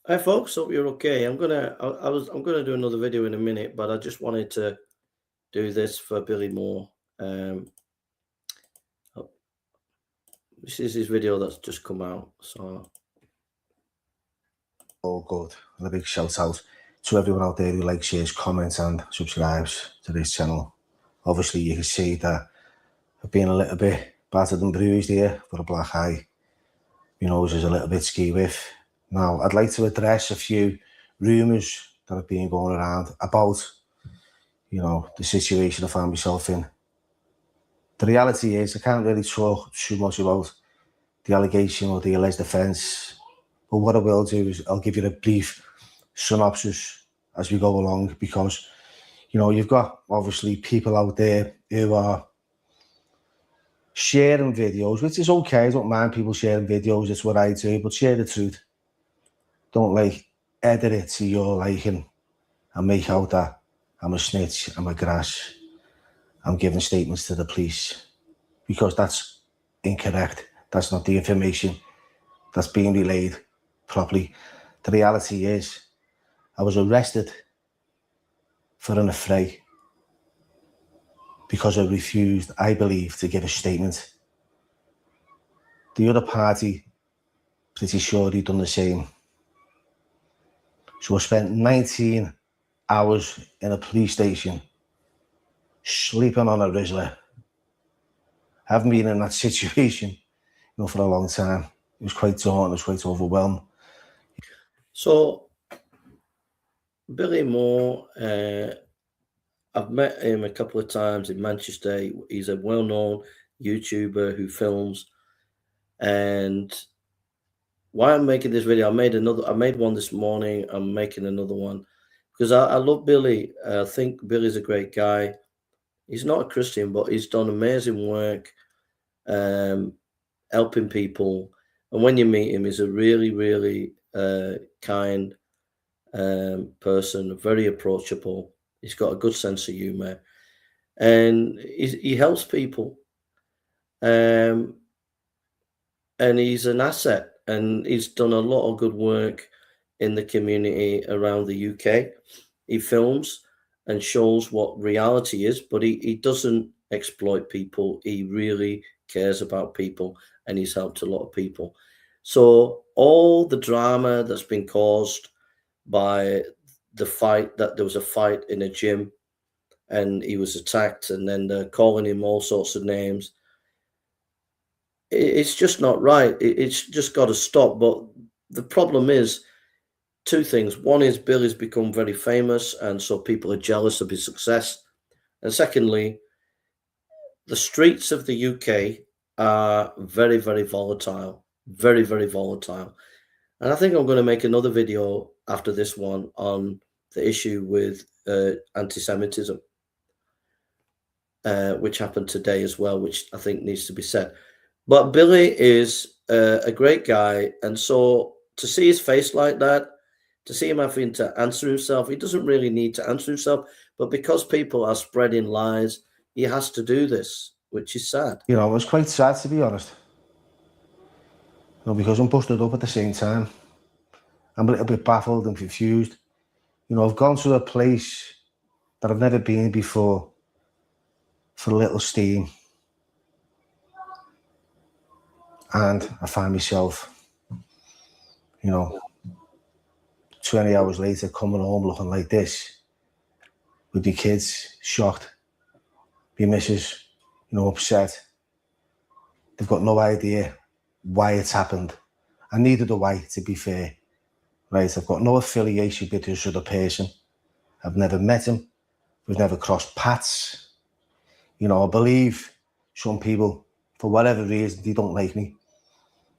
Hi folks, hope you're okay. I'm gonna do another video in a minute, but I just wanted to do this for Billy Moore. Oh, this is his video that's just come out. So all good. And a big shout out to everyone out there who likes, shares, comments and subscribes to this channel. Obviously you can see that I've been a little bit battered and bruised here. Got a black eye. My nose is a little bit ski with. Now I'd like to address a few rumours that have been going around about, the situation I found myself in. The reality is I can't really talk too much about the allegation or the alleged offence. But what I will do is I'll give you a brief synopsis as we go along, because you've got obviously people out there who are sharing videos, which is okay. I don't mind people sharing videos. It's what I do, but share the truth. Don't edit it to your liking and make out that I'm a snitch, I'm a grass, I'm giving statements to the police, because that's incorrect. That's not the information that's being relayed properly. The reality is I was arrested for an affray because I refused, I believe, to give a statement. The other party, pretty sure he'd done the same. So I spent 19 hours in a police station, sleeping on a Rizzler. I haven't been in that situation, for a long time. It was quite daunting, it was quite overwhelmed. So Billy Moore, I've met him a couple of times in Manchester. He's a well-known YouTuber who films. And why I'm making this video, I made one this morning. I'm making another one because I love Billy. I think Billy's a great guy. He's not a Christian, but he's done amazing work, helping people. And when you meet him, he's a really, really kind person, very approachable. He's got a good sense of humor, and he helps people. And he's an asset, and he's done a lot of good work in the community around the UK. He films and shows what reality is, but he doesn't exploit people. He really cares about people, and he's helped a lot of people. So all the drama that's been caused by the fight, that there was a fight in a gym and he was attacked, and then they're calling him all sorts of names. It's just not right. It's just got to stop. But the problem is two things. One is Billy's become very famous, and so people are jealous of his success. And secondly, the streets of the UK are very, very volatile. Very, very volatile. And I think I'm going to make another video after this one on the issue with anti-Semitism, which happened today as well, which I think needs to be said. But Billy is a great guy, and so to see his face like that, to see him having to answer himself, he doesn't really need to answer himself, but because people are spreading lies, he has to do this, which is sad. It was quite sad, to be honest. Because I'm busted up at the same time. I'm a little bit baffled and confused. I've gone to a place that I've never been before for a little steam. And I find myself, 20 hours later coming home looking like this, with the kids shocked, my missus, upset. They've got no idea why it's happened. And neither do I, to be fair. Right, I've got no affiliation with this other person. I've never met him. We've never crossed paths. I believe some people, for whatever reason, they don't like me.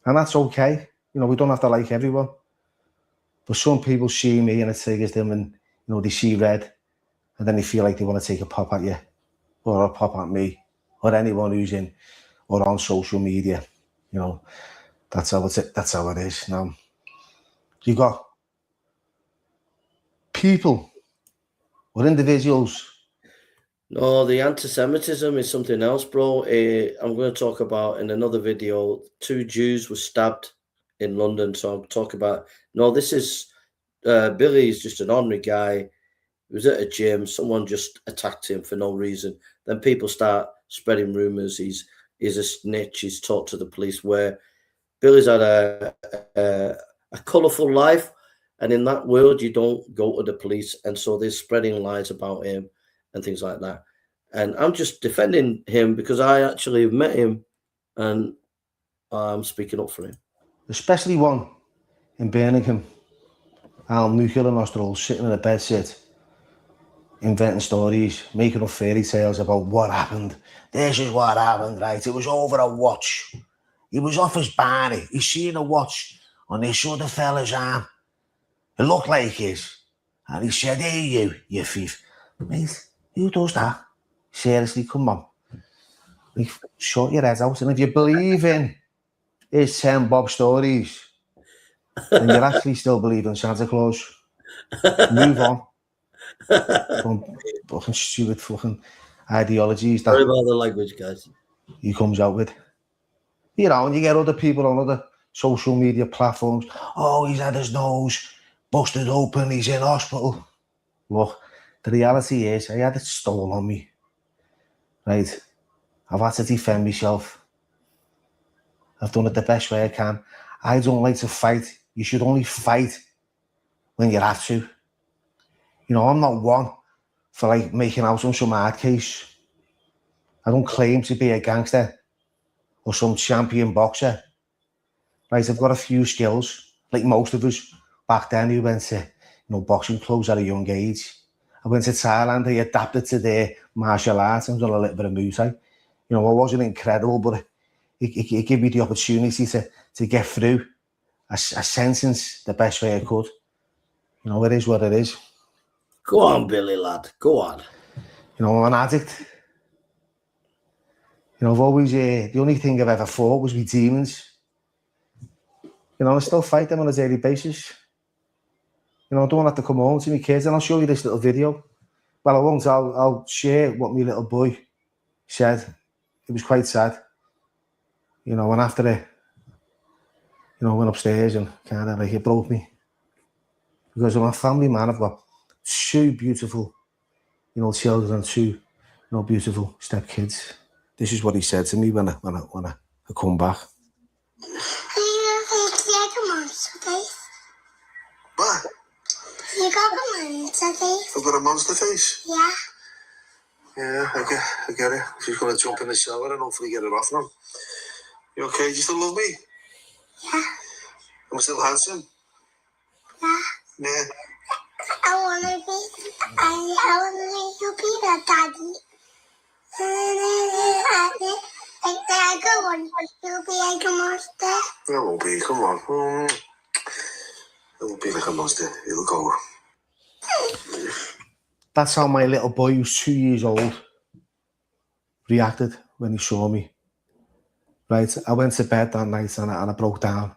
And that's okay. We don't have to like everyone. But some people see me and it triggers them, and, they see red, and then they feel like they want to take a pop at you, or a pop at me, or anyone who's in or on social media. That's how it is. Now, you got people or individuals. No, the anti-Semitism is something else, bro. I'm going to talk about in another video. 2 Jews were stabbed in London, so I'll talk about. No, this is Billy is just an ordinary guy. He was at a gym. Someone just attacked him for no reason. Then people start spreading rumors. He's a snitch. He's talked to the police. Where Billy's had a colourful life, and in that world, you don't go to the police, and so they're spreading lies about him and things like that. And I'm just defending him because I actually have met him, and I'm speaking up for him. Especially one in Birmingham, Al Nuclear Nostrils, sitting in a bed sit, inventing stories, making up fairy tales about what happened. This is what happened, right? It was over a watch. He was off his body. He seen a watch on this other fella's arm. It looked like his. And he said, hey, you thief. Mate, who does that? Seriously, come on. Like, shut your head out. And if you believe in his 10 Bob stories, then you're actually still believing Santa Claus. Move on. From fucking stupid fucking ideologies that Sorry about the language, guys. he comes out with. You know, and you get other people on other social media platforms. Oh, he's had his nose busted open. He's in hospital. Look, the reality is I had it stolen on me. Right? I've had to defend myself. I've done it the best way I can. I don't like to fight. You should only fight when you have to. You know, I'm not one for like making out on some hard case. I don't claim to be a gangster or some champion boxer. Right, I've got a few skills, like most of us back then who went to, boxing clubs at a young age. I went to Thailand, I adapted to their martial arts and done a little bit of Muay Thai. You know, I wasn't incredible, but it gave me the opportunity to get through a sentence the best way I could. You know, it is what it is. Go on, Billy, lad. Go on. You know, I'm an addict. You know, I've always, the only thing I've ever fought was with demons. You know, I still fight them on a daily basis. You know, I don't have to come home to my kids, and I'll show you this little video. Well, I won't. I'll share what my little boy said. It was quite sad. You know, and after it, I went upstairs and kind of like it broke me. Because I'm a family man. I've got 2 beautiful, children and 2, beautiful stepkids. This is what he said to me when I come back. What? You got a monster face. I've got a monster face? Yeah. Yeah, I get it. She's going to jump in the shower and hopefully get it off now. You okay? Do you still love me? Yeah. Am I still handsome? Yeah. Yeah. I want to you be the daddy. Like the other one, you'll be like a monster. I won't be, come on. I won't be like a monster. It'll go. That's how my little boy, who's 2 years old, reacted when he saw me. Right? I went to bed that night and I broke down.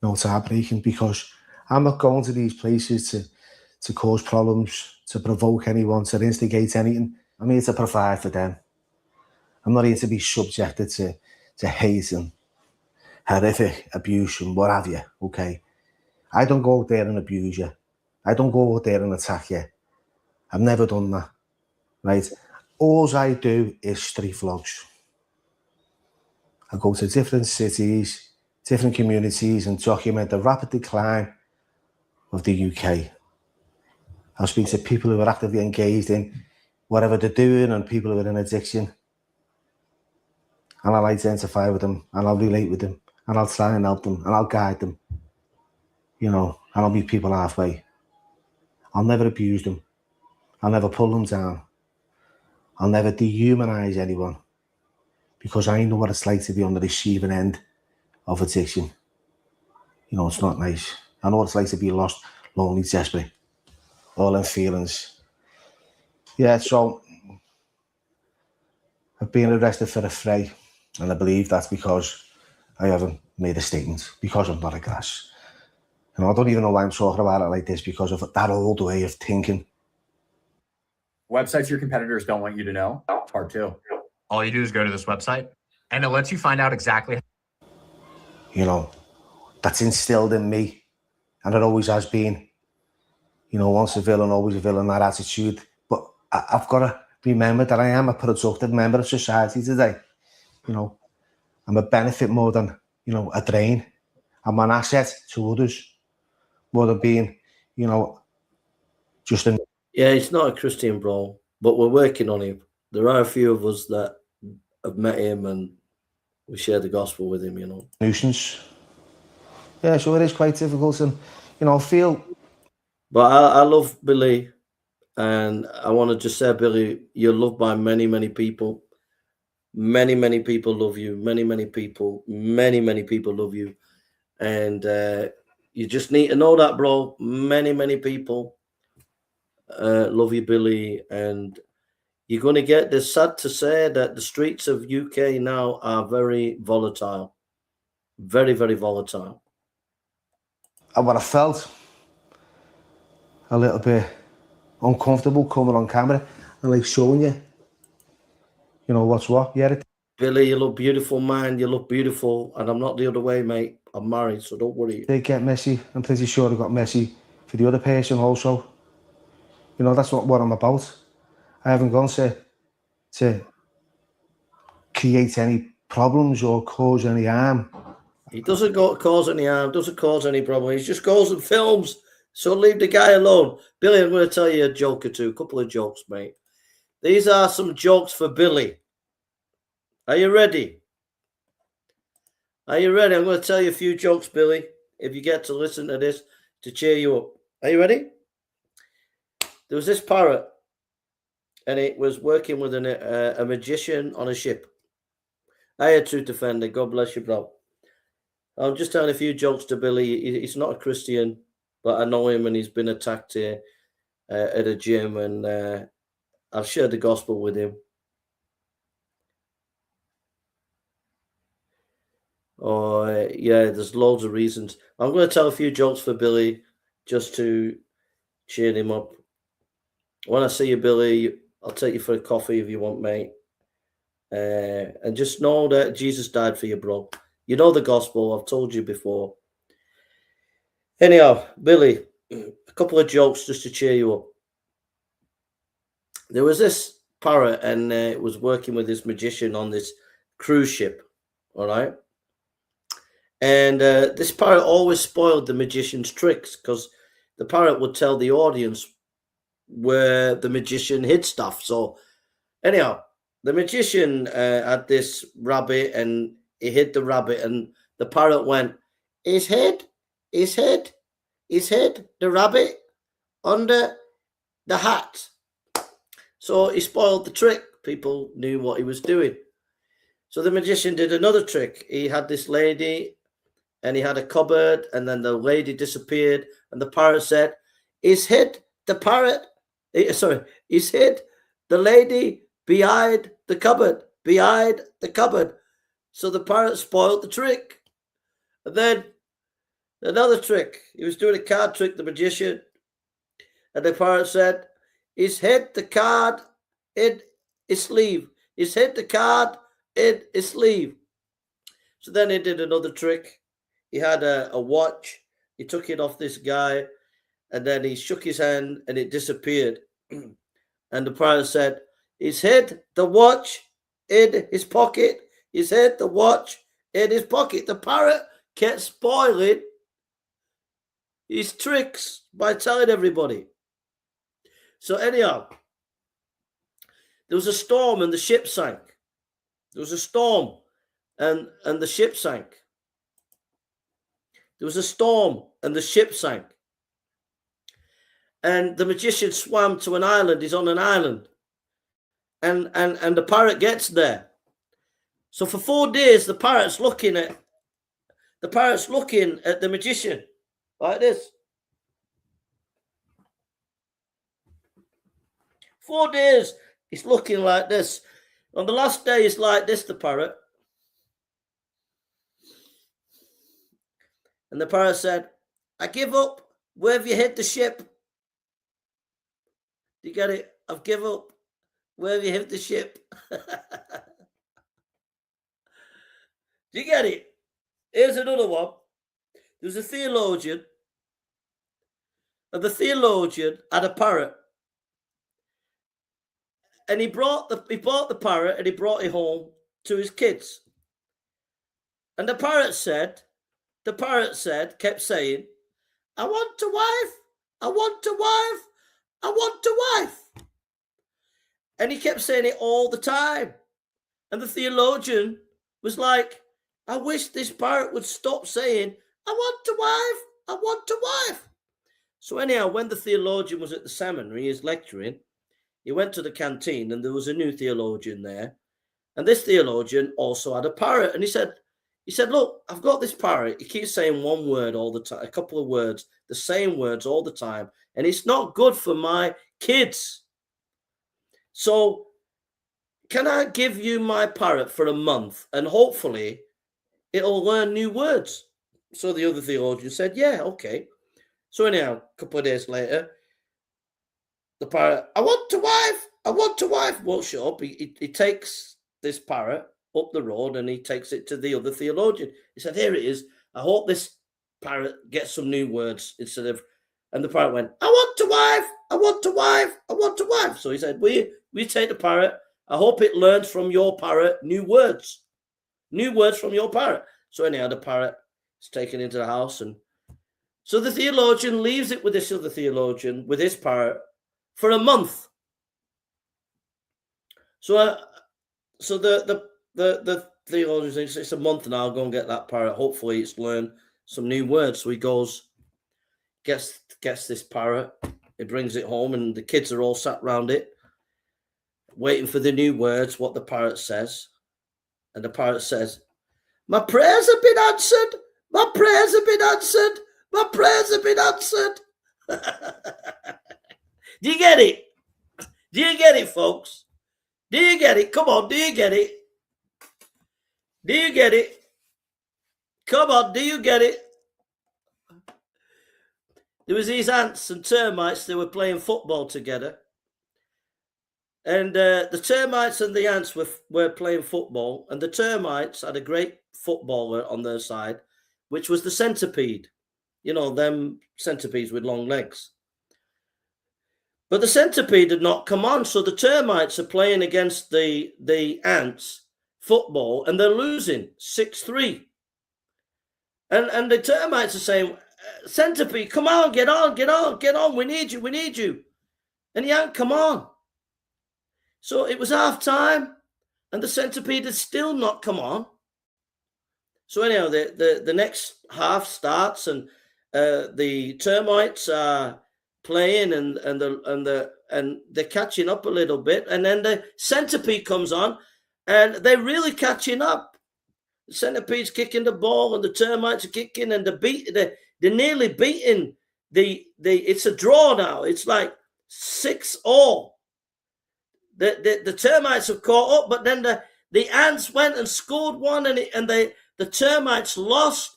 It's heartbreaking because I'm not going to these places to cause problems, to provoke anyone, to instigate anything. I'm here to provide for them. I'm not here to be subjected to hate and horrific abuse and what have you, okay? I don't go out there and abuse you. I don't go out there and attack you. I've never done that, right? All I do is street vlogs. I go to different cities, different communities and document the rapid decline of the UK. I'll speak to people who are actively engaged in whatever they're doing and people who are in addiction. And I'll identify with them and I'll relate with them and I'll try and help them and I'll guide them. And I'll meet people halfway. I'll never abuse them. I'll never pull them down. I'll never dehumanize anyone because I know what it's like to be on the receiving end of addiction. It's not nice. I know what it's like to be lost, lonely, desperate, all in feelings. Yeah, so I've been arrested for a fray, and I believe that's because I haven't made a statement, because I'm not a grass. I don't even know why I'm talking about it like this, because of that old way of thinking. Websites your competitors don't want you to know, part 2. All you do is go to this website, and it lets you find out exactly. That's instilled in me, and it always has been. you know, once a villain, always a villain, that attitude. But I've got to remember that I am a productive member of society today. You know, I'm a benefit more than, you know, a drain. I'm an asset to others more than being, you know, just a Yeah, he's not a Christian, bro, but we're working on him. There are a few of us that have met him and we share the gospel with him, you know. nuisance. Yeah, so it is quite difficult, and you know, I feel. But I love Billy, and I want to just say, Billy, you're loved by many, many people. Many, many people love you. Many people love you. And you just need to know that, bro. Many people love you, Billy. And you're going to get this. Sad to say that the streets of UK now are very volatile. Very volatile. And what I felt a little bit uncomfortable coming on camera and like showing you, you know, what's what. Yeah, Billy, you look beautiful, man. You look beautiful. And I'm not the other way, mate. I'm married, so don't worry. they get messy. I'm pretty sure it got messy for the other person also. You know, that's not what I'm about. I haven't gone to create any problems or cause any harm. He doesn't cause any harm, doesn't cause any problem. He just goes and films. So leave the guy alone. Billy, I'm going to tell you a joke or two, a couple of jokes, mate. These are some jokes for Billy. Are you ready? Are you ready? I'm going to tell you a few jokes, Billy, if you get to listen to this to cheer you up. Are you ready? There was this parrot, and it was working with a magician on a ship. I had to defend it. God bless you, bro. I'm just telling a few jokes to Billy. He's not a Christian, but I know him, and he's been attacked here at a gym, and I've shared the gospel with him. Oh, yeah, there's loads of reasons. I'm going to tell a few jokes for Billy just to cheer him up. When I see you, Billy, I'll take you for a coffee if you want, mate. And just know that Jesus died for you, bro. You know the gospel. I've told you before. Anyhow, Billy, a couple of jokes just to cheer you up. There was this parrot, and it was working with this magician on this cruise ship. All right. And this parrot always spoiled the magician's tricks because the parrot would tell the audience where the magician hid stuff. So anyhow, the magician had this rabbit and he hid the rabbit, and the parrot went, his head, the rabbit under the hat. So he spoiled the trick. People knew what he was doing. So the magician did another trick. He had this lady and he had a cupboard, and then the lady disappeared, and the parrot said, he's hid the parrot. He's hid the lady behind the cupboard. So the parrot spoiled the trick. And then another trick. He was doing a card trick, the magician. And the parrot said, he's hid the card in his sleeve. He's hid the card in his sleeve. So then he did another trick. He had a watch. He took it off this guy. And then he shook his hand and it disappeared. And the parrot said, he's hid the watch in his pocket. He's hid the watch in his pocket. The parrot kept spoiling his tricks by telling everybody. So anyhow, there was a storm and the ship sank. There was a storm and the ship sank. There was a storm and the ship sank. And the magician swam to an island. He's on an island. And the parrot gets there. So for 4 days, the parrot's looking at the magician like this. 4 days, he's looking like this. On the last day, he's like this, the parrot. And the parrot said, I give up. Where have you hid the ship? Do you get it? I've given up. Where have you hid the ship? Do you get it? Here's another one. There was a theologian And the theologian had a parrot. And he bought the parrot and he brought it home to his kids. And the parrot said, kept saying, I want a wife, I want a wife, I want a wife. And he kept saying it all the time. And the theologian was like, I wish this parrot would stop saying, I want a wife, I want a wife. So anyhow, when the theologian was at the seminary, he was lecturing, he went to the canteen and there was a new theologian there. And this theologian also had a parrot. And he said, look, I've got this parrot. He keeps saying one word all the time, a couple of words, the same words all the time. And it's not good for my kids. So can I give you my parrot for a month and hopefully it'll learn new words? So the other theologian said, yeah, okay. So anyhow, a couple of days later, the parrot, I want a wife, I want a wife. Won't shut up. He takes this parrot up the road and he takes it to the other theologian. He said, here it is. I hope this parrot gets some new words instead of, and the parrot went, I want a wife, I want a wife, I want a wife. So he said, we take the parrot. I hope it learns from your parrot new words from your parrot. So anyhow, the parrot is taken into the house. And so the theologian leaves it with this other theologian, with his parrot, for a month. So the theologian thinks it's a month now. I'll go and get that parrot. Hopefully it's learned some new words. So he goes, gets this parrot. He brings it home and the kids are all sat around it, waiting for the new words, what the parrot says. And the parrot says, my prayers have been answered. My prayers have been answered. My prayers have been answered. Do you get it? Do you get it, folks? Do you get it? Come on, do you get it? Do you get it? Come on, do you get it? There was these ants and termites, they were playing football together. And the termites and the ants were playing football. And the termites had a great footballer on their side, which was the centipede. You know, them centipedes with long legs. But the centipede had not come on. So the termites are playing against the ants football and they're losing 6-3. And the termites are saying, centipede, come on, get on, get on, get on. We need you, we need you. And he hadn't come on. So it was half time and the centipede had still not come on. So anyhow, the next half starts and the termites are playing and they're catching up a little bit. And then the centipede comes on and they're really catching up. The centipede's kicking the ball and the termites are kicking and they're nearly beating it's a draw now. It's like 6-all. The termites have caught up, but then the ants went and scored one and the termites lost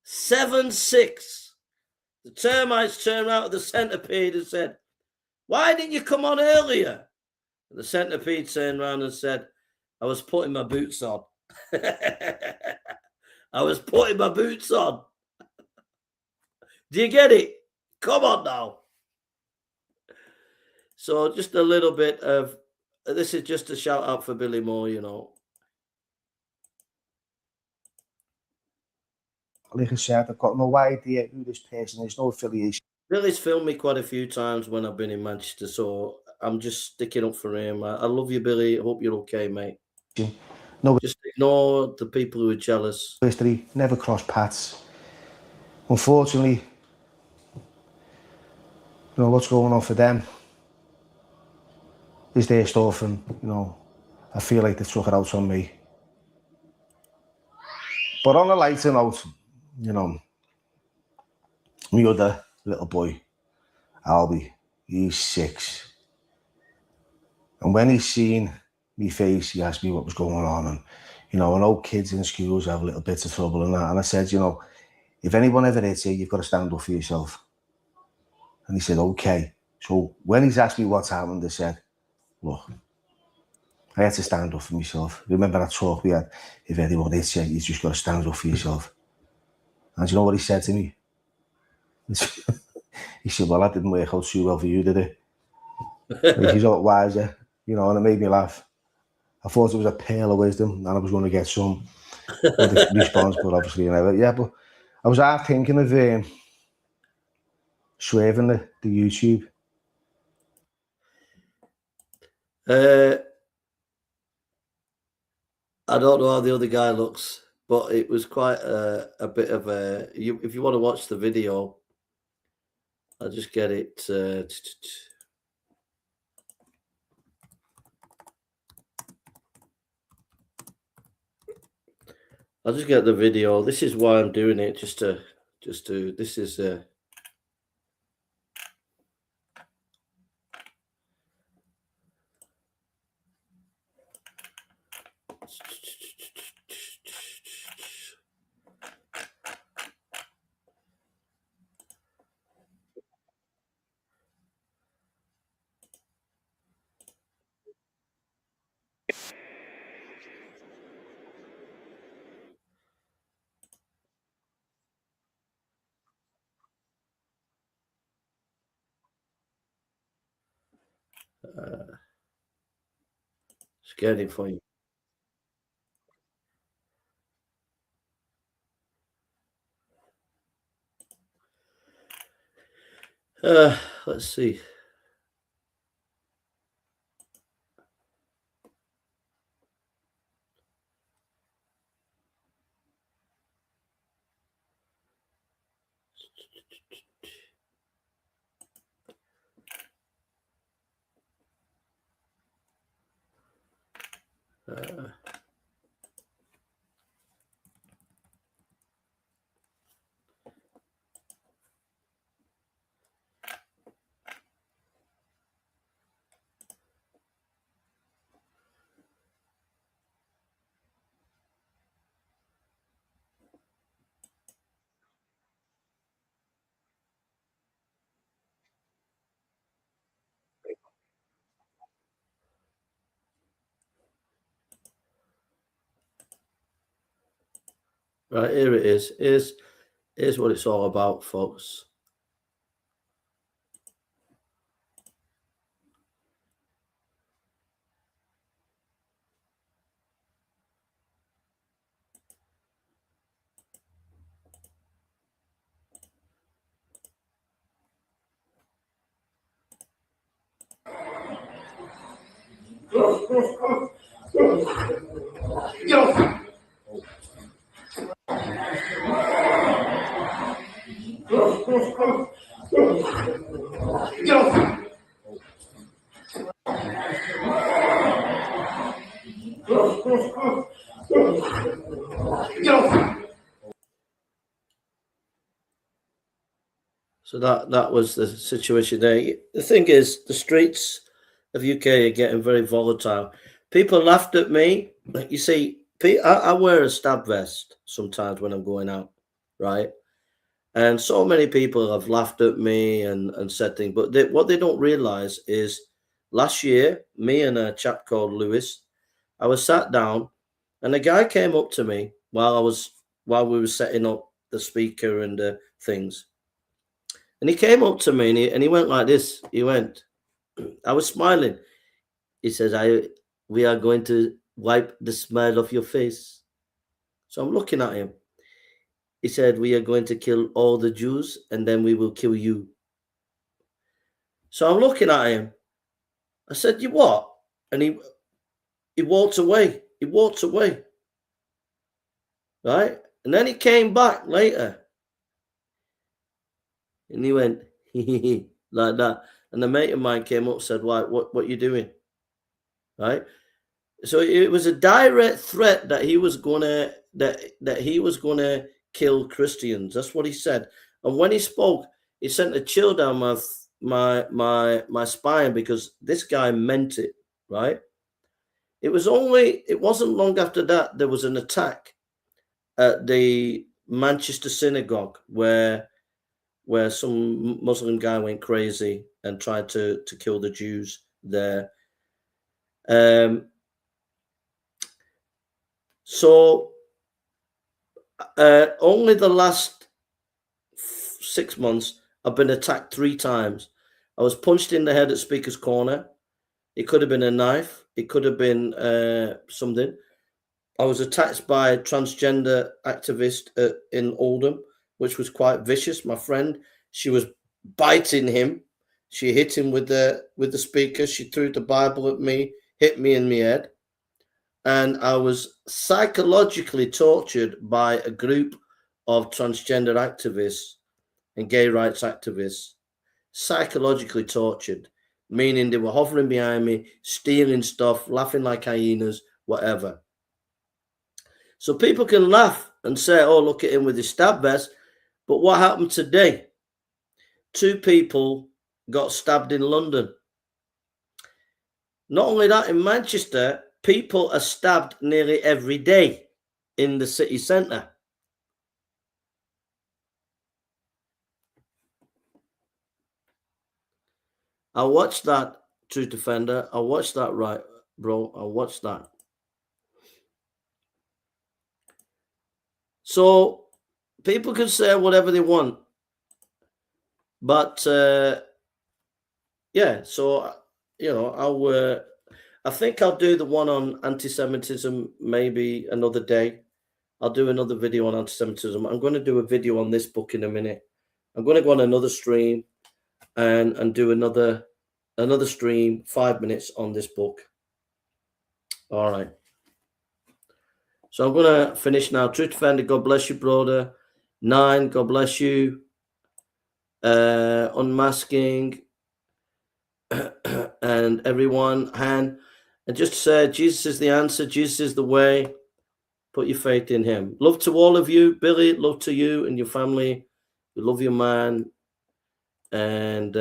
7-6. The termites turned around to the centipede and said, why didn't you come on earlier? And the centipede turned around and said, I was putting my boots on. I was putting my boots on. Do you get it? Come on now. So just a little bit of, this is just a shout out for Billy Moore, you know. Like I said, I've got no idea who this person is, no affiliation. Billy's filmed me quite a few times when I've been in Manchester, so I'm just sticking up for him. I love you, Billy. I hope you're okay, mate. No, just ignore the people who are jealous. History, never crossed paths. Unfortunately, you know, what's going on for them is their stuff, and you know, I feel like they took it out on me. But on a lighter note, you know, my other little boy, Albie, he's 6. And when he's seen me face, he asked me what was going on. And, you know, I know kids in schools have little bits of trouble and that. And I said, you know, if anyone ever hits you, you've got to stand up for yourself. And he said, okay. So when he's asked me what's happened, I said, look, I had to stand up for myself. Remember that talk we had? If anyone hits you, you just got to stand up for yourself. And you know what he said to me? He said, well, that didn't work out too well for you, did it? Like, he's a lot wiser, you know, and it made me laugh. I thought it was a pearl of wisdom and I was going to get some response, but obviously never. Yeah, but I was half thinking of swerving the YouTube. I don't know how the other guy looks, but it was quite a bit of a. If you want to watch the video, I'll just get it. I'll just get the video. This is why I'm doing it, just to. This is. Just get it for you. Let's see. Right, here it is. Here's what it's all about, folks. So that was the situation there. The thing is, the streets of UK are getting very volatile. People laughed at me. You see, I wear a stab vest sometimes when I'm going out, right? And so many people have laughed at me and said things, but what they don't realize is last year, me and a chap called Lewis, I was sat down and a guy came up to me while we were setting up the speaker and the things. And he came up to me and he went like this. He went, I was smiling. He says, we are going to wipe the smile off your face. So I'm looking at him. He said, we are going to kill all the Jews and then we will kill you. So I'm looking at him. I said, you what? And he walked away. He walked away. Right? And then he came back later. And he went, like that. And a mate of mine came up and said, "Why? What are you doing?" Right? So it was a direct threat that he was gonna kill Christians. That's what he said. And when he spoke, it sent a chill down my spine because this guy meant it, right? It wasn't long after that there was an attack at the Manchester synagogue where some Muslim guy went crazy and tried to kill the Jews there. So only the last 6 months, I've been attacked 3 times. I was punched in the head at Speaker's Corner. It could have been a knife. It could have been something. I was attacked by a transgender activist in Oldham, which was quite vicious. My friend, she was biting him. She hit him with the speaker. She threw the Bible at me, hit me in my head. And I was psychologically tortured by a group of transgender activists and gay rights activists. Psychologically tortured, meaning they were hovering behind me, stealing stuff, laughing like hyenas, whatever. So people can laugh and say, oh, look at him with his stab vest. But what happened today? 2 people got stabbed in London. Not only that, in Manchester, people are stabbed nearly every day in the city centre. I watched that, Truth Defender. I watched that, right, bro. I watched that. So people can say whatever they want. But, yeah, so, you know, I think I'll do the one on anti-Semitism maybe another day. I'll do another video on anti-Semitism. I'm going to do a video on this book in a minute. I'm going to go on another stream and do another stream, 5 minutes on this book. All right. So I'm going to finish now. Truth Defender, God bless you, brother. 9, God bless you. Unmasking and everyone, Han. And just to say, Jesus is the answer. Jesus is the way. Put your faith in him. Love to all of you. Billy, love to you and your family. We love you, man. And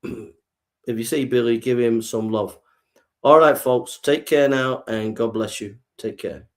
if you see Billy, give him some love. All right, folks. Take care now, and God bless you. Take care.